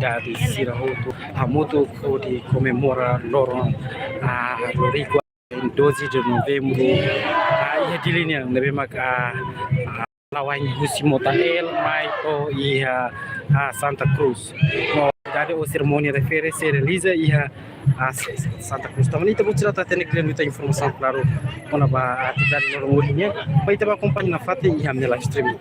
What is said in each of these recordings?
Dadi Sirahoto Hamuto di comemora loro Rodrigo in 12 de novembro ia dilinea nebe maka lawan Husimo Tael mai o ia Santa Cruz no dadi o cerimônia refere se realiza ia Santa Cruz também kita bicara tentang kalian minta informasi claro mana ba atividade normalnya vai te acompanhar na fata ia me live streaming.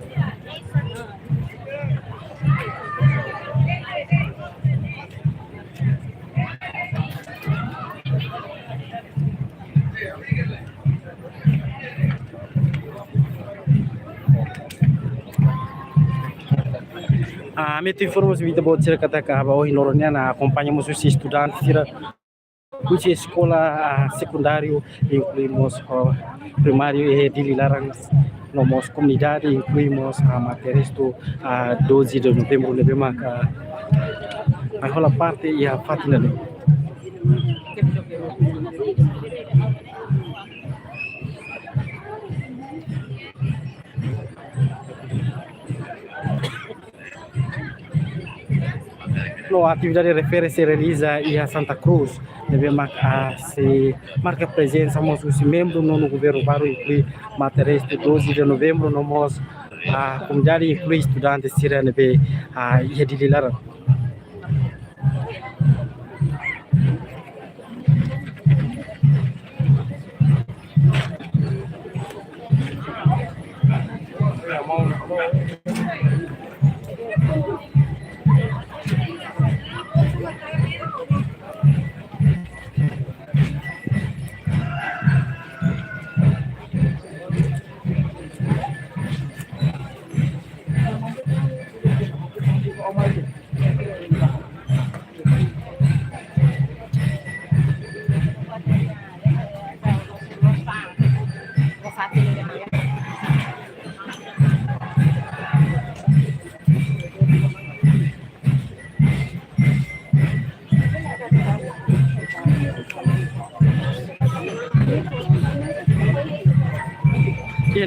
Mete informasi kita buat cerita kata bahwa inornya na acompanhamos os estudantes tira cuci sekolah secundário incluímos primário e de Lilarang nomos comunidade incluímos matérias do 12 de novembro lebe maka a rola parte e a fatina no atividade refere se realiza a Santa Cruz deve se marca presença somos os membros no governo baru inclui materiais de 12 de novembro nomos a comunidade inclui estudantes tira nebe ia de Lilarang.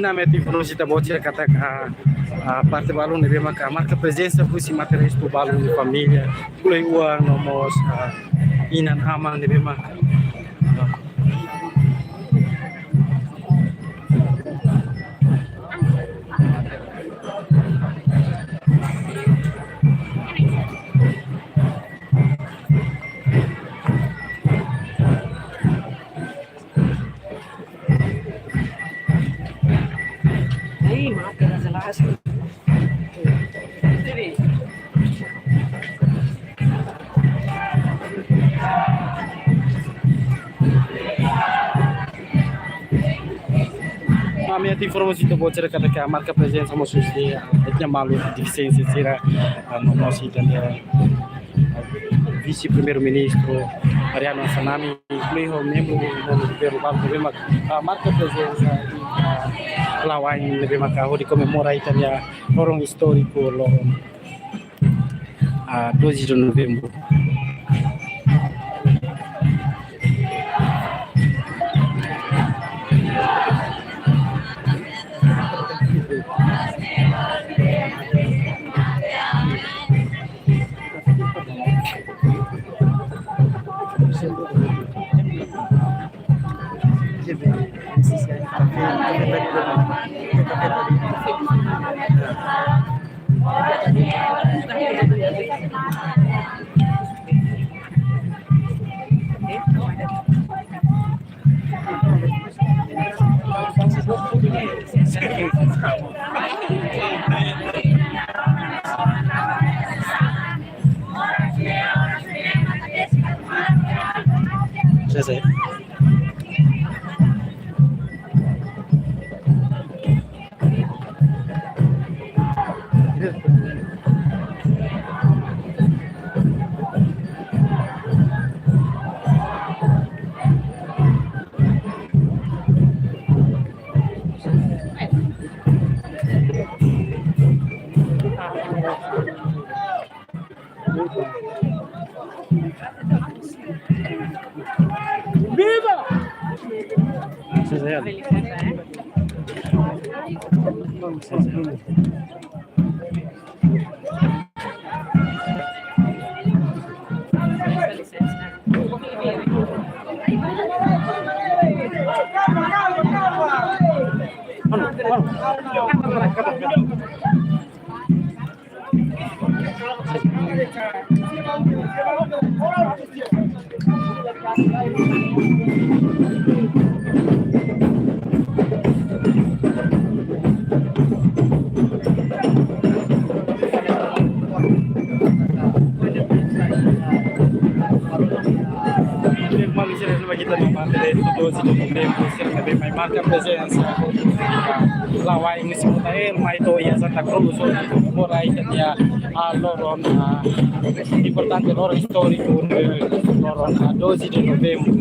Na meta informasi ta bocira kata parte balon nebe maka marca presença fusi materiais do balon de família pulei uang nomos inan amang nebe maka minha informasi to bocira kata que a marca presença somos os de malu de licença tira no nosso italiano vice primeiro ministro Mariano Sanami inclui o membro do governo baru a marca presença lawan lebih maka ho di comemora Italia lorong histórico lorong 12 de novembro. Selesai. Viva! Kita memantau itu lebih mai marca presença lá em cima da ele mai to ia Santa Cruz por aí que ya loron importante loron histórico loron a 12 de novembro.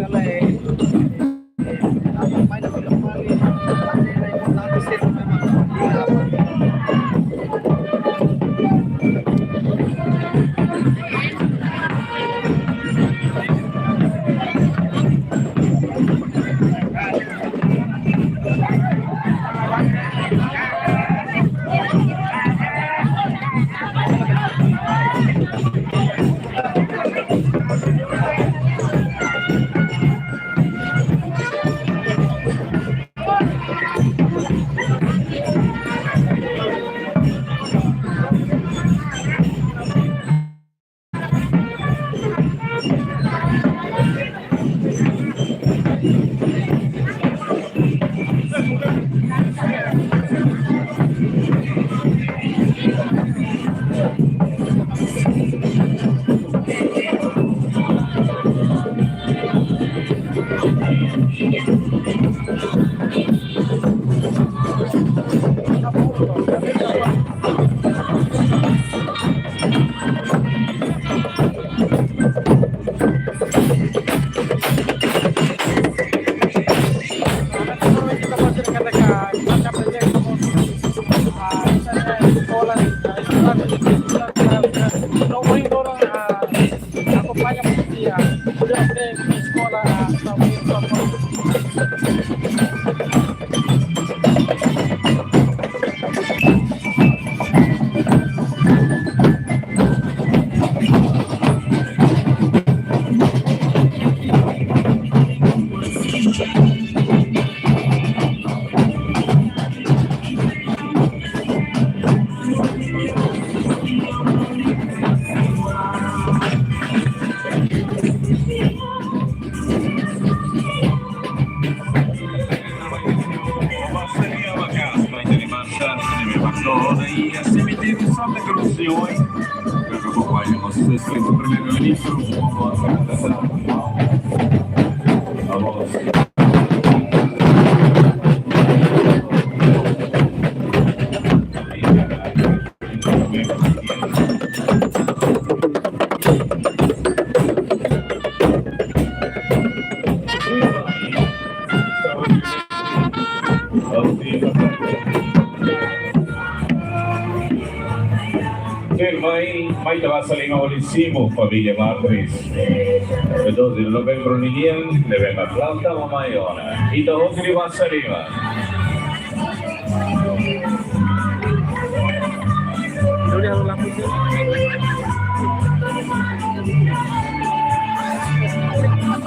Mai Salima Olissimo, famiglia Martris, e 12 novembre Nigien, deve Atlanta, Mamaiona, Ita Hotri Salima.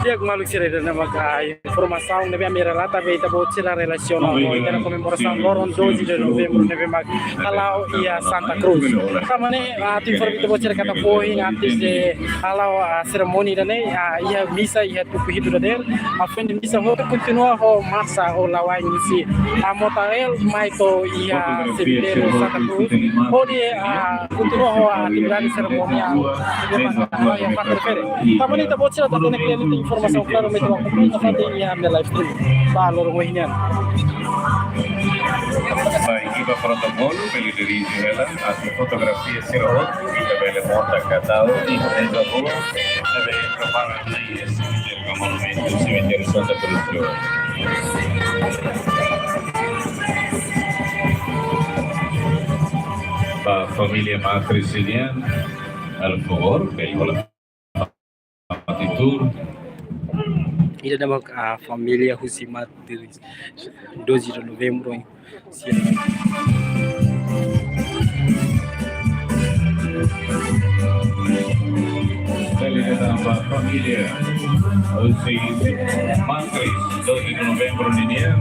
Dia malu sih dari nama informasi nebe amira lah tapi kita buat cerita relasional kita komemoração loron 12 de novembro nebe mag kalau ia Santa Cruz kama ne tu informasi kita buat cerita kata poin antes de kalau cerimoni dan ia misa ia tu hidup dele a fim de misa vou continuar ho massa ho lawan si a motarel mai to ia cemitério Santa Cruz pode continuar ho atividade cerimonial yang parte diferente kama ne kita buat cerita tentang informação claramente uma completa família na live stream. Valor ruinnya. Baik, iba protokolo pela dirige ela, as fotografias serão e também monta catado e dentro do deve preparar esse monumento cemitério Santa Cruz. A família matriciana, al favor, pela atitude. Ida nama família Husimat 12 de novembro da família Macris, 12 de novembro Ninian,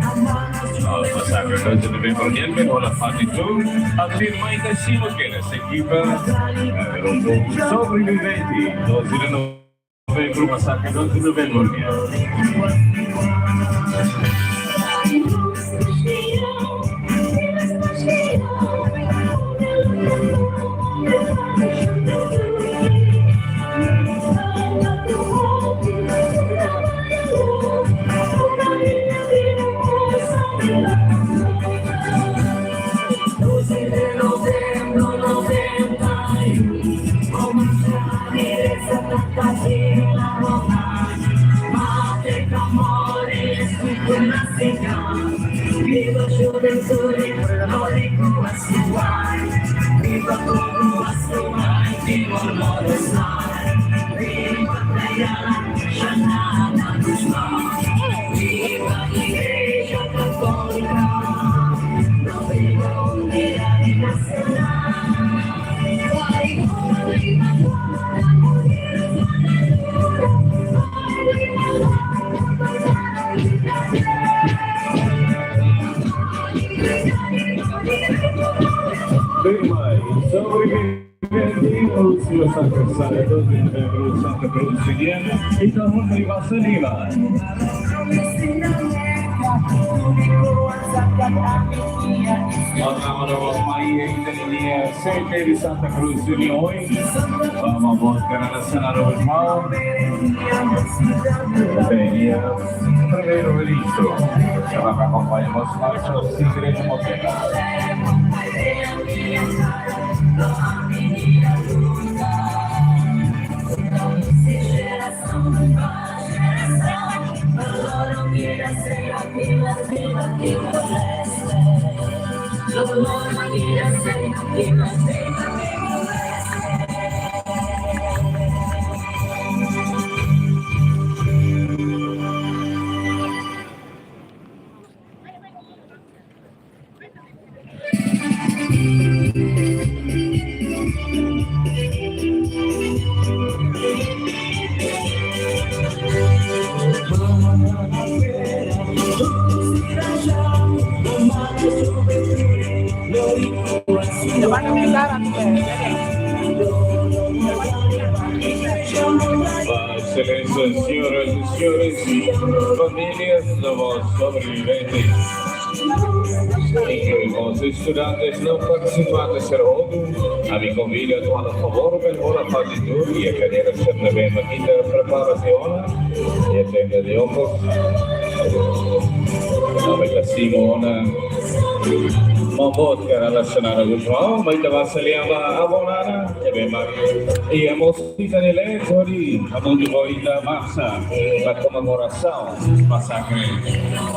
massacre 12 de novembro Ninian, olha Fatitu, afirma em cima que essa equipa era um povo sobrevivente, 12 de novembro, massacre 12 de novembro Ninian. Viva a juventude, glórico a suar. Viva a suar, viva o Lodestar. Viva a Traiana, Xanana dos Maus. Viva a Igreja Católica. Não viva a unidade nacional. Sobrevivente, última sacração, 12 de novembro, Santa Cruz Siciliana, e da Riva Saliva. Otra Maria Italia, sempre di Santa Cruz di noi, uma vodka nazionale normal, bene, primeiro ministro, que vai acompanhar os marchos de igreja moderna. Excelências, senhoras e senhores, famílias dos sobreviventes, incluímos estudantes não participantes do rodo, a minha convida a favor da hora partitura e a cadeira certamente aqui da preparação e a tenda de ojos. Nome Simona, uma vodka relacionada com o João, mas estava saliendo a bonana, e bem, e a moçita de leite, a mão de boita massa, a comemoração, massacre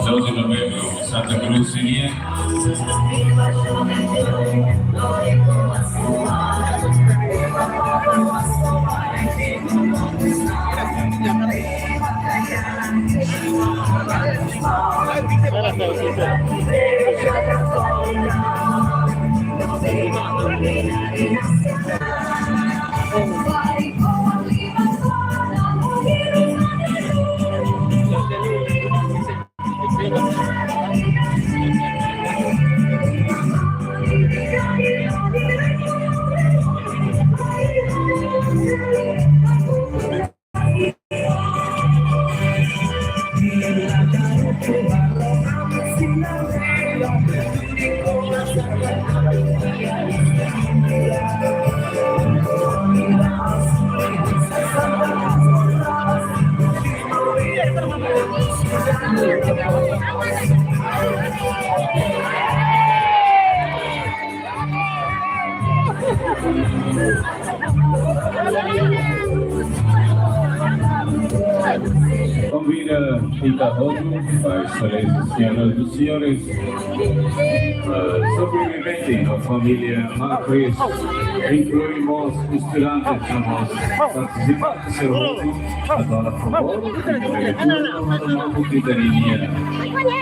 12 de novembro, Santa Cruz Siciliana. Convida Rita Rodo, as excelentes senhoras e senhores, sobreviventes da família Macris, incluímos estudantes, somos participantes do Rodo, agora por favor, uma comunidade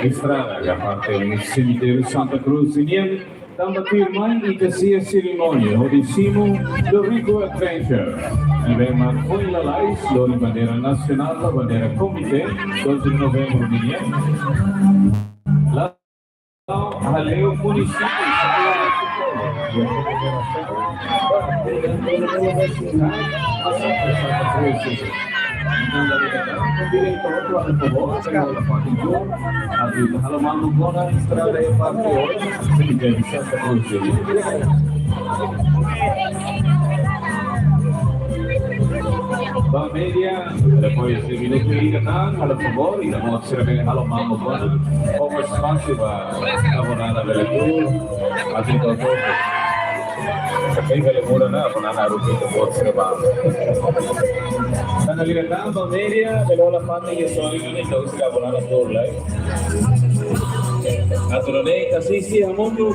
estrada, a parte do cemitério Santa Cruz Siciliana, também firmai e que se a cerimônia, o decimo do Rico Adventure. Devemos foi la lais, do bandeira nacional, da bandeira comitê, 12 de novembro de lá, haleu município, Media, depois de minuto e canal, a favor, e damos a ser halo mambo bom, como espaço para abonada veletur, assim todo. Kaya veletura na abonada rupi to bot serba. Sana lihatang media, belola pati yung story na ito sa abonada tour live. Atronei assiste a mundo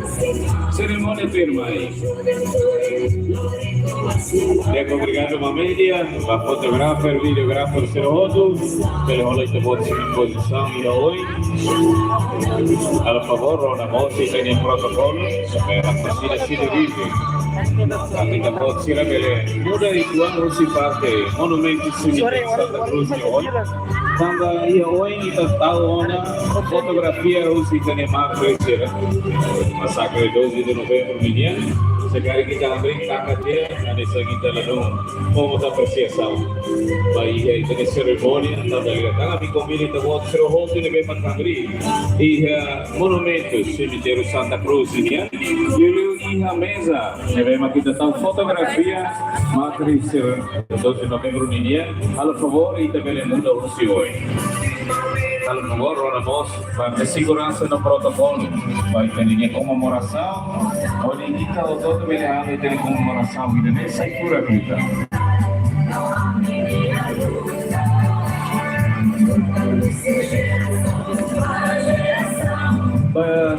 cerimônia firma aí. Ecco, obrigado a media, a fotografer, videografer serão outros, pelo rolê de votos em posição e hoje. A favor, na moça e tem protocolo, a piscina se divide. A gente pode ser aquele muda e quando se parte monumento cemitério Santa Cruz de hoje. Quando ia hoje está tal na fotografia o se tem mais crescer. Massacre 12 de novembro menino. Sekarang kita ambil kakak dia, ada kita lalu mau apresiação. Baik itu cerimônia, kita lihat kami komili tawag serohot ini memang kami. Iya monumentos cemitério Santa Cruz ini. Yulu iya mesa, memang kita tahu fotografia materi 12 novembro ini. Halo favor itu bele muda usi hoje. Halo favor, oramos para segurança no protocolo, vai ter comemoração, onde kita todo bele tem comemoração e nem sai pura kita.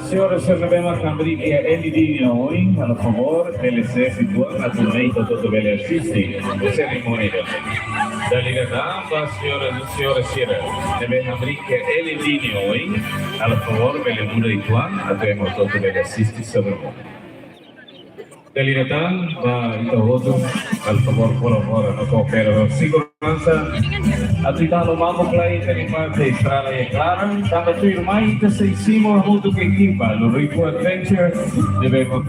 Senhoras e senhores, devemos abrir que é LD hoje, a favor, LC situado na torneio todo bele assiste, cerimônia. Da ligadão, senhoras e senhores, devemos abrir que é LD hoje, a favor, bele muda e tuan, até o todo bele assiste cerimônia. Delinetan, ito voto, al favor, colabora, no coopera, segurança, atitalo mamo play, tem parte estrada e clara, tamba tu irmã, ita se hicimos junto com a equipa, do Rico Adventure, devemos